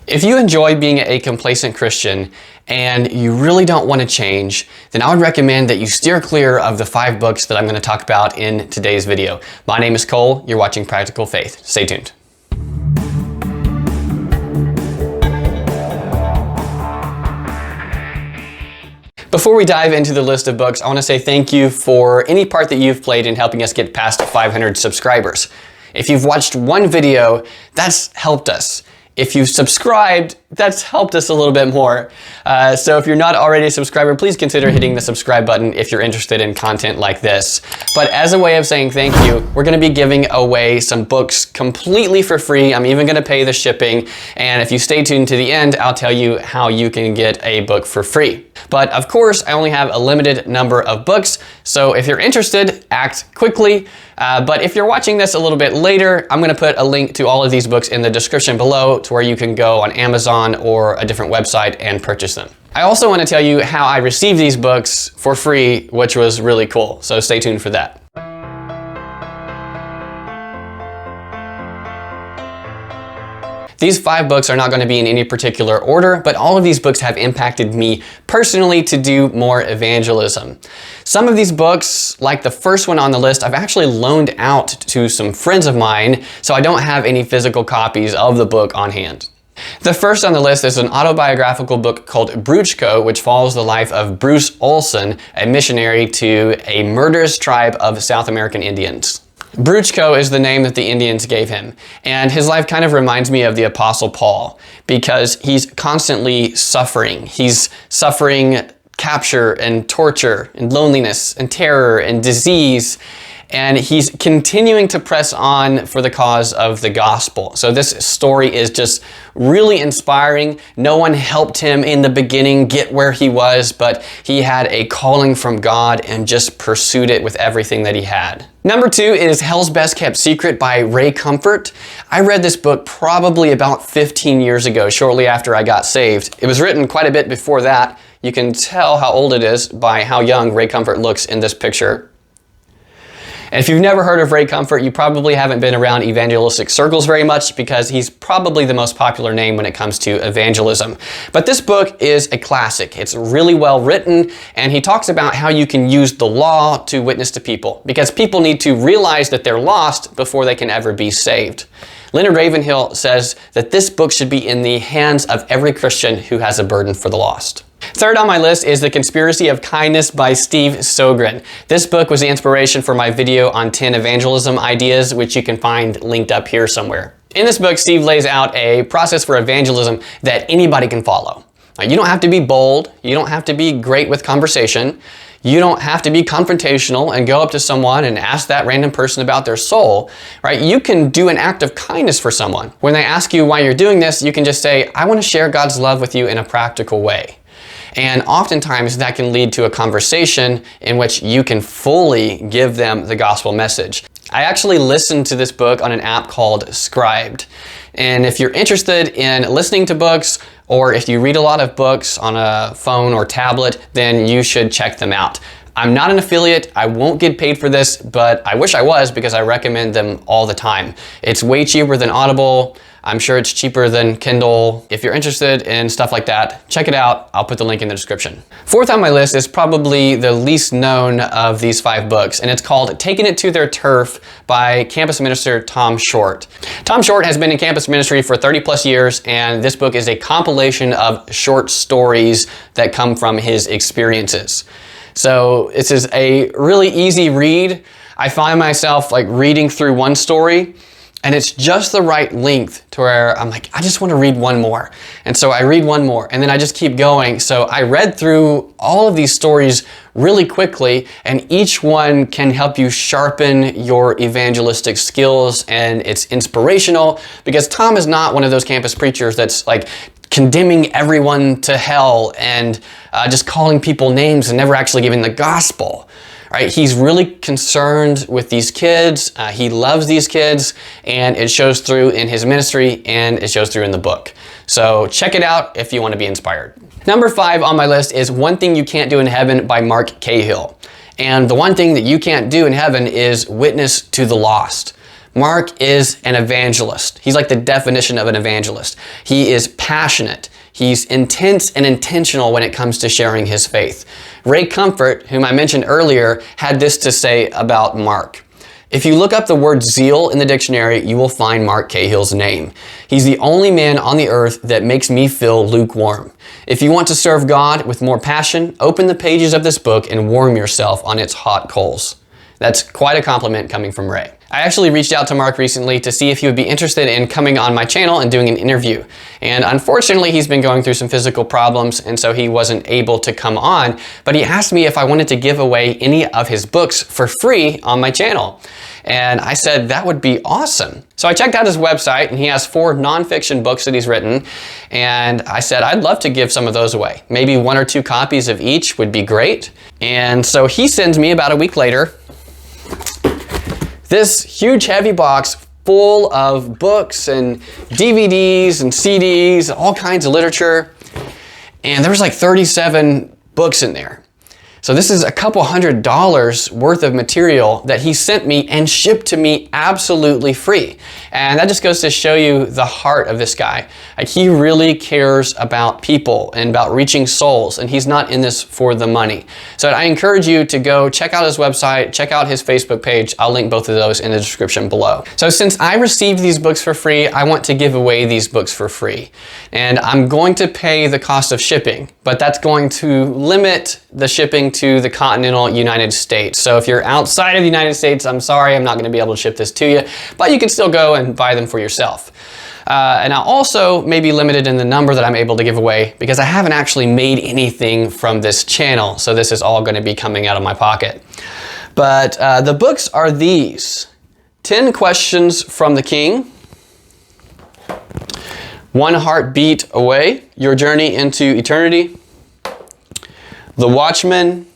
If you enjoy being a complacent Christian and you really don't want to change, then I would recommend that you steer clear of the 5 books that I'm going to talk about in today's video. My name is Cole. You're watching Practical Faith. Stay tuned. Before we dive into the list of books, I want to say thank you for any part that you've played in helping us get past 500 subscribers. If you've watched one video, that's helped us. If you've subscribed, that's helped us a little bit more. So if you're not already a subscriber, please consider hitting the subscribe button if you're interested in content like this. But as a way of saying thank you, we're going to be giving away some books completely for free. I'm even going to pay the shipping. And if you stay tuned to the end, I'll tell you how you can get a book for free. But of course, I only have a limited number of books. So if you're interested, act quickly. But if you're watching this a little bit later, I'm going to put a link to all of these books in the description below to where you can go on Amazon or a different website and purchase them. I also want to tell you how I received these books for free, which was really cool. So stay tuned for that. These 5 books are not going to be in any particular order, but all of these books have impacted me personally to do more evangelism. Some of these books, like the first one on the list, I've actually loaned out to some friends of mine, so I don't have any physical copies of the book on hand. The first on the list is an autobiographical book called Brusco, which follows the life of Bruce Olson, a missionary to a murderous tribe of South American Indians. Brusco is the name that the Indians gave him, and his life kind of reminds me of the Apostle Paul because he's constantly suffering. He's suffering capture and torture and loneliness and terror and disease, and he's continuing to press on for the cause of the gospel. So this story is just really inspiring. No one helped him in the beginning get where he was, but he had a calling from God and just pursued it with everything that he had. Number 2 is Hell's Best Kept Secret by Ray Comfort. I read this book probably about 15 years ago, shortly after I got saved. It was written quite a bit before that. You can tell how old it is by how young Ray Comfort looks in this picture. And if you've never heard of Ray Comfort, you probably haven't been around evangelistic circles very much because he's probably the most popular name when it comes to evangelism. But this book is a classic. It's really well written, and he talks about how you can use the law to witness to people because people need to realize that they're lost before they can ever be saved. Leonard Ravenhill says that this book should be in the hands of every Christian who has a burden for the lost. Third on my list is The Conspiracy of Kindness by Steve Sogren. This book was the inspiration for my video on 10 evangelism ideas, which you can find linked up here somewhere. In this book, Steve lays out a process for evangelism that anybody can follow. Now, you don't have to be bold. You don't have to be great with conversation. You don't have to be confrontational and go up to someone and ask that random person about their soul, right? You can do an act of kindness for someone. When they ask you why you're doing this, you can just say, I want to share God's love with you in a practical way. And oftentimes that can lead to a conversation in which you can fully give them the gospel message. I actually listened to this book on an app called Scribed. And if you're interested in listening to books, or if you read a lot of books on a phone or tablet, then you should check them out. I'm not an affiliate. I won't get paid for this, but I wish I was because I recommend them all the time. It's way cheaper than Audible. I'm sure it's cheaper than Kindle. If you're interested in stuff like that, check it out. I'll put the link in the description. Fourth on my list is probably the least known of these 5 books, and it's called Taking It to Their Turf by campus minister Tom Short. Tom Short has been in campus ministry for 30 plus years, and this book is a compilation of short stories that come from his experiences. So this is a really easy read. I find myself like reading through one story and it's just the right length to where I'm like, I just want to read one more. And so I read one more and then I just keep going. So I read through all of these stories really quickly, and each one can help you sharpen your evangelistic skills, and it's inspirational because Tom is not one of those campus preachers that's like condemning everyone to hell and just calling people names and never actually giving the gospel. Right? He's really concerned with these kids. He loves these kids, and it shows through in his ministry and it shows through in the book. So check it out if you want to be inspired. Number 5 on my list is One Thing You Can't Do in Heaven by Mark Cahill. And the one thing that you can't do in heaven is witness to the lost. Mark is an evangelist. He's like the definition of an evangelist. He is passionate. He's intense and intentional when it comes to sharing his faith. Ray Comfort, whom I mentioned earlier, had this to say about Mark. If you look up the word zeal in the dictionary, you will find Mark Cahill's name. He's the only man on the earth that makes me feel lukewarm. If you want to serve God with more passion, open the pages of this book and warm yourself on its hot coals. That's quite a compliment coming from Ray. I actually reached out to Mark recently to see if he would be interested in coming on my channel and doing an interview. And unfortunately, he's been going through some physical problems, and so he wasn't able to come on. But he asked me if I wanted to give away any of his books for free on my channel. And I said that would be awesome. So I checked out his website, and he has 4 nonfiction books that he's written. And I said, I'd love to give some of those away. Maybe 1 or 2 copies of each would be great. And so he sends me about a week later this huge heavy box full of books and DVDs and CDs, all kinds of literature. And there was like 37 books in there. So this is a couple $100 worth of material that he sent me and shipped to me absolutely free. And that just goes to show you the heart of this guy. Like, he really cares about people and about reaching souls, and he's not in this for the money. So I encourage you to go check out his website, check out his Facebook page. I'll link both of those in the description below. So since I received these books for free, I want to give away these books for free. And I'm going to pay the cost of shipping, but that's going to limit the shipping to the continental United States. So if you're outside of the United States, I'm sorry, I'm not going to be able to ship this to you, but you can still go and buy them for yourself. And I also may be limited in the number that I'm able to give away because I haven't actually made anything from this channel. So this is all going to be coming out of my pocket. But the books are these: 10 Questions from the King, 1 Heartbeat Away, Your Journey into Eternity, The Watchman,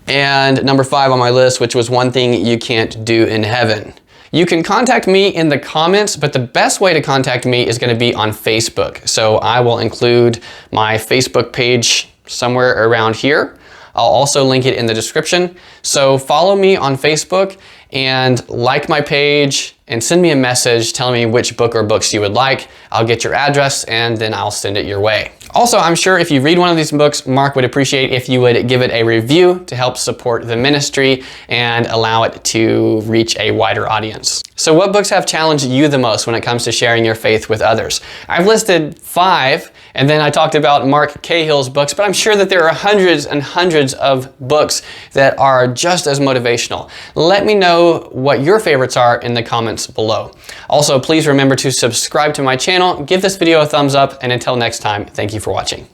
and number 5 on my list, which was One Thing You Can't Do in Heaven. You can contact me in the comments, but the best way to contact me is going to be on Facebook. So I will include my Facebook page somewhere around here. I'll also link it in the description. So follow me on Facebook and like my page and send me a message telling me which book or books you would like. I'll get your address and then I'll send it your way. Also, I'm sure if you read one of these books, Mark would appreciate if you would give it a review to help support the ministry and allow it to reach a wider audience. So what books have challenged you the most when it comes to sharing your faith with others? I've listed 5, and then I talked about Mark Cahill's books, but I'm sure that there are hundreds and hundreds of books that are just as motivational. Let me know what your favorites are in the comments below. Also, please remember to subscribe to my channel, give this video a thumbs up, and until next time, thank you for watching.